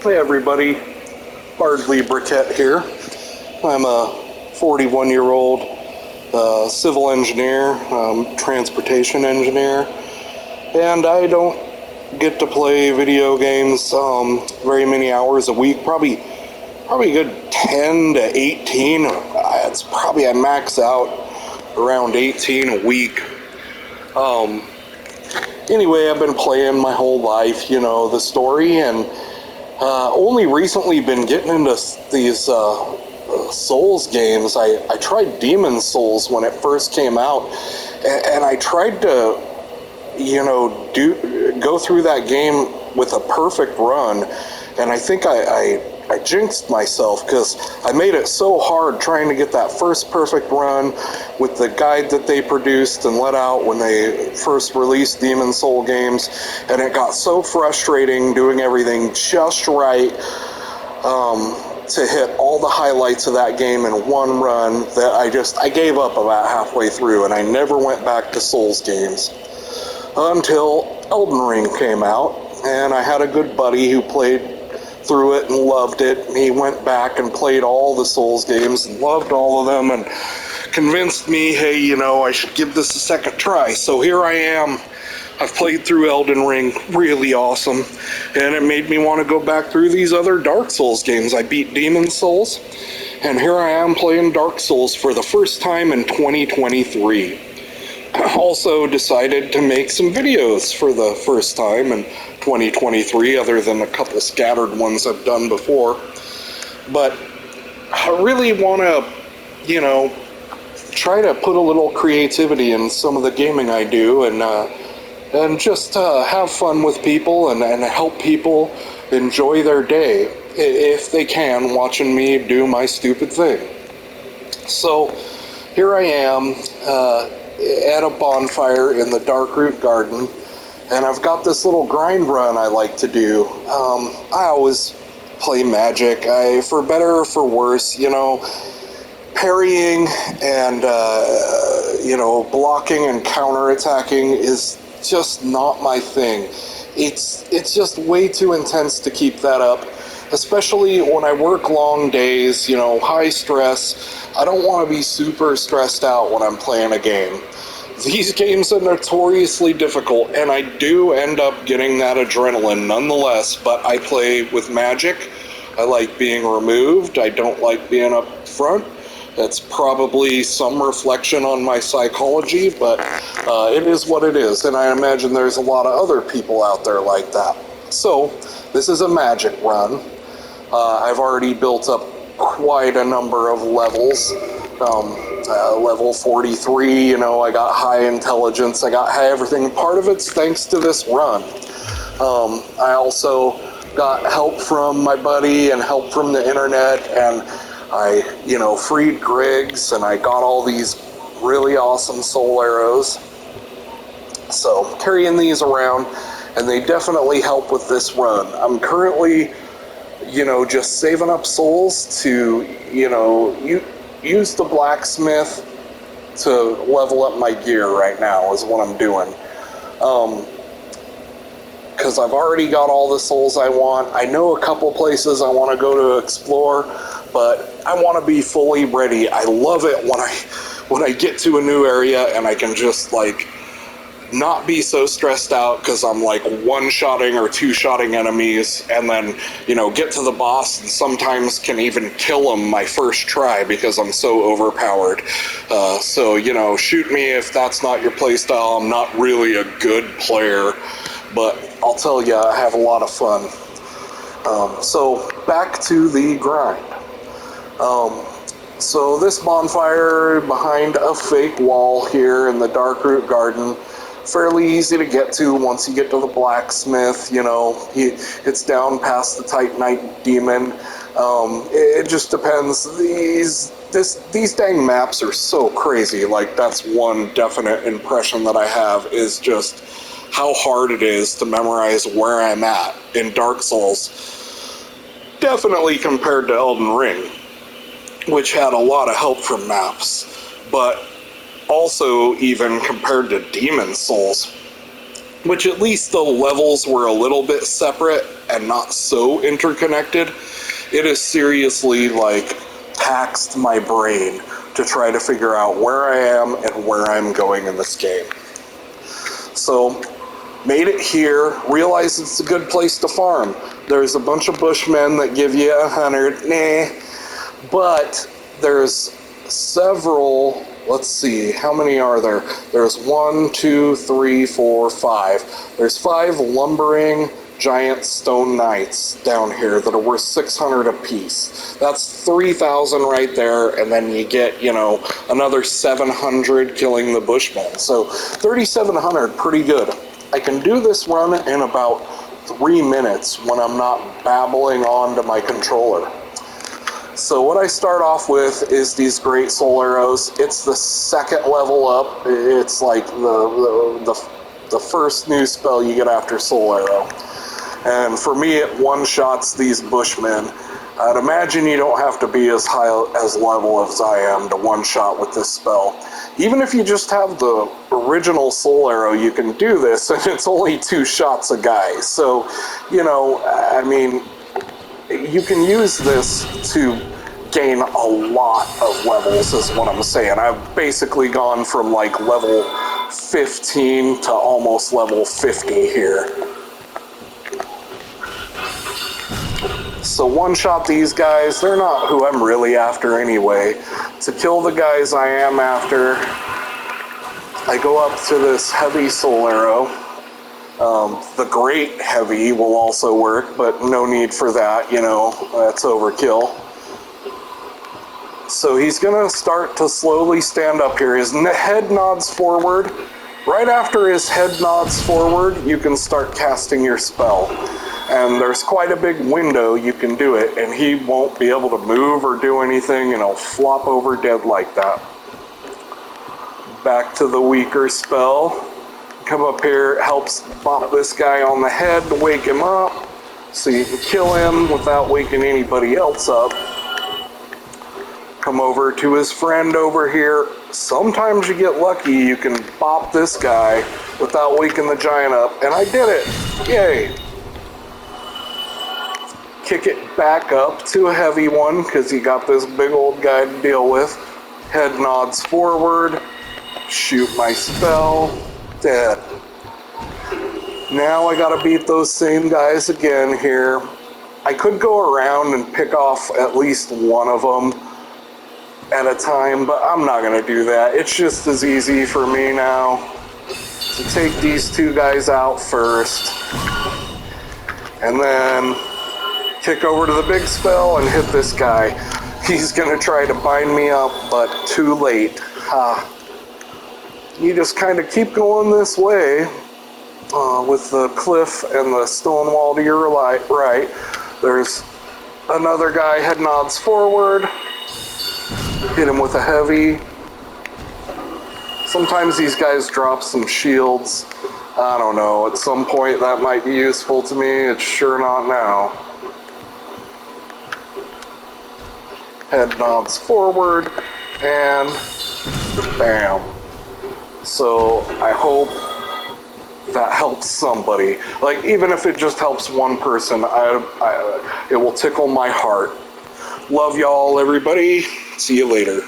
Hey everybody, Bardley here. I'm a 41-year-old civil engineer, transportation engineer, and I don't get to play video games very many hours a week, probably a good 10 to 18. It's probably I max out around 18 a week. Anyway, I've been playing my whole life, you know, the story, and only recently been getting into these Souls games. I tried Demon Souls when it first came out, and I tried to, you know, go through that game with a perfect run, and I think I jinxed myself because I made it so hard trying to get that first perfect run with the guide that they produced and let out when they first released Demon Soul games, and it got so frustrating doing everything just right to hit all the highlights of that game in one run that I gave up about halfway through, and I never went back to Souls games until Elden Ring came out, and I had a good buddy who played through it and loved it, and he went back and played all the Souls games and loved all of them and convinced me, hey, you know, I should give this a second try. So here I am. I've played through Elden Ring, really awesome, and it made me want to go back through these other Dark Souls games. I beat Demon Souls, and here I am playing Dark Souls for the first time in 2023. I also decided to make some videos for the first time in 2023, other than a couple scattered ones I've done before. But I really want to, you know, try to put a little creativity in some of the gaming I do, and just have fun with people and help people enjoy their day, if they can, watching me do my stupid thing. So here I am at a bonfire in the Darkroot garden, and I've got this little grind run I like to do. I always play Magic. For better or for worse, you know, parrying and you know, blocking and counterattacking is just not my thing. It's just way too intense to keep that up, especially when I work long days, you know, high stress. I don't want to be super stressed out when I'm playing a game. These games are notoriously difficult, and I do end up getting that adrenaline nonetheless, but I play with Magic. I like being removed. I don't like being up front. That's probably some reflection on my psychology, but it is what it is, and I imagine there's a lot of other people out there like that. So, this is a Magic run. I've already built up quite a number of levels. Level 43, you know, I got high intelligence, I got high everything. Part of it's thanks to this run. I also got help from my buddy and help from the internet, and I, you know, freed Griggs, and I got all these really awesome soul arrows. So, carrying these around, and they definitely help with this run. I'm currently, you know, just saving up souls to, you know, use the blacksmith to level up my gear right now is what I'm doing. Because I've already got all the souls I want. I know a couple places I want to go to explore, but I want to be fully ready. I love it when I get to a new area and I can just, like, not be so stressed out because I'm like one-shotting or two-shotting enemies, and then, you know, get to the boss and sometimes can even kill him my first try because I'm so overpowered. So, you know, shoot me if that's not your playstyle. I'm not really a good player, but I'll tell you, I have a lot of fun. So back to the grind. So this bonfire behind a fake wall here in the Darkroot garden, fairly easy to get to once you get to the blacksmith. You know, it's down past the Titanite demon. It just depends. These dang maps are so crazy. Like, that's one definite impression that I have, is just how hard it is to memorize where I'm at in Dark Souls. Definitely compared to Elden Ring, which had a lot of help from maps, but also even compared to Demon Souls, which at least the levels were a little bit separate. and not so interconnected, it is seriously like taxed my brain to try to figure out where I am and where I'm going in this game. So, made it here, realized it's a good place to farm. There's a bunch of bushmen that give you 100, but there's several, let's see, how many are there? There's 1, 2, 3, 4, 5. There's 5 lumbering giant stone knights down here that are worth 600 apiece. That's 3,000 right there, and then you get, another 700 killing the bushmen. So 3,700, pretty good. I can do this run in about 3 minutes when I'm not babbling on to my controller. So what I start off with is these great soul arrows. It's the second level up. It's like the first new spell you get after soul arrow. And for me, it one-shots these bushmen. I'd imagine you don't have to be as high as level as I am to one-shot with this spell. Even if you just have the original soul arrow, you can do this, and it's only 2 shots a guy. So, I mean, you can use this to gain a lot of levels, is what I'm saying. I've basically gone from like level 15 to almost level 50 here. So one-shot these guys. They're not who I'm really after anyway. To kill the guys I am after, I go up to this heavy soul arrow. The great heavy will also work, but no need for that, that's overkill. So he's gonna start to slowly stand up here. His head nods forward. Right after his head nods forward, you can start casting your spell. And there's quite a big window you can do it, and he won't be able to move or do anything, and he'll flop over dead like that. Back to the weaker spell. Come up here, helps bop this guy on the head to wake him up, so you can kill him without waking anybody else up. Come over to his friend over here. Sometimes you get lucky, you can bop this guy without waking the giant up, and I did it! Yay! Kick it back up to a heavy one, because he got this big old guy to deal with. Head nods forward, shoot my spell, dead. Now I gotta beat those same guys again here. I could go around and pick off at least one of them at a time, but I'm not gonna do that. It's just as easy for me now to take these 2 guys out first, and then kick over to the big spell and hit this guy. He's gonna try to bind me up, but too late. You just kind of keep going this way with the cliff and the stone wall to your right. There's another guy, head nods forward. Hit him with a heavy. Sometimes these guys drop some shields. I don't know, at some point that might be useful to me. It's sure not now. Head nods forward, and bam. So I hope that helps somebody. Like, even if it just helps one person, it will tickle my heart. Love y'all, everybody. See you later.